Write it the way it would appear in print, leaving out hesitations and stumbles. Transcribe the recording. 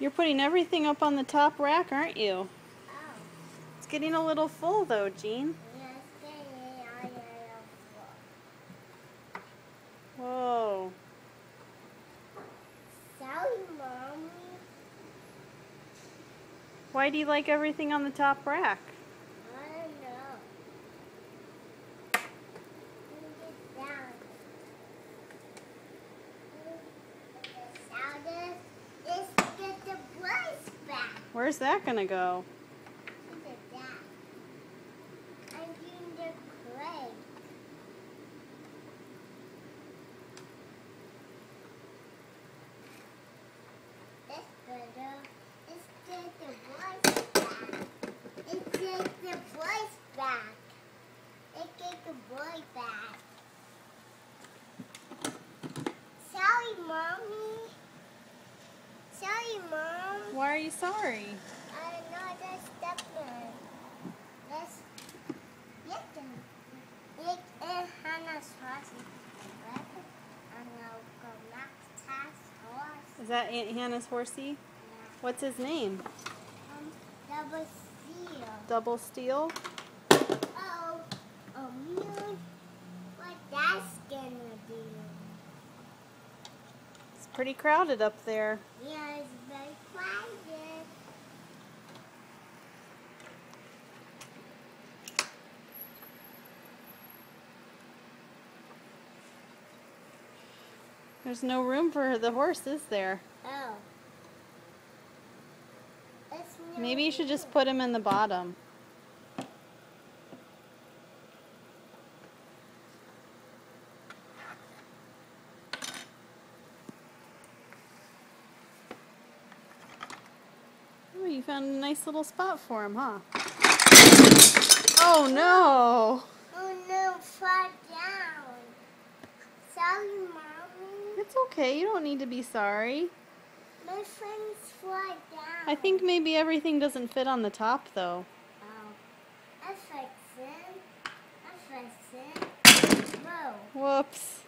You're putting everything up on the top rack, aren't you? Oh. It's getting a little full though, Jean. Yes, I am full. Whoa. Sorry, Mommy. Why do you like everything on the top rack? I don't know. Let me get down. Let's get the boys back. Where's that gonna go? Look at that. I'm doing the clay. That's better. Let's get the boys back. Let's get the boys back. Let's get the boy back. Sorry, Mommy. Sorry, Mom. Why are you sorry? I don't know, that's Stepler. Let's get them. Get Hannah's horse. I'm going to go knock Tad's horse. Is that Aunt Hannah's horsey? Yeah. What's his name? Double seal. Double Steel? Oh, man. What that's gonna do? It's pretty crowded up there. Yeah, it's very quiet. There's no room for the horse, is there? Oh. Maybe you should just put him in the bottom. Oh, you found a nice little spot for him, huh? Oh no! Oh no, fall down. Sorry, Mommy. It's okay, you don't need to be sorry. My friends fall down. I think maybe everything doesn't fit on the top though. Oh. I fix it. Whoa. Whoops.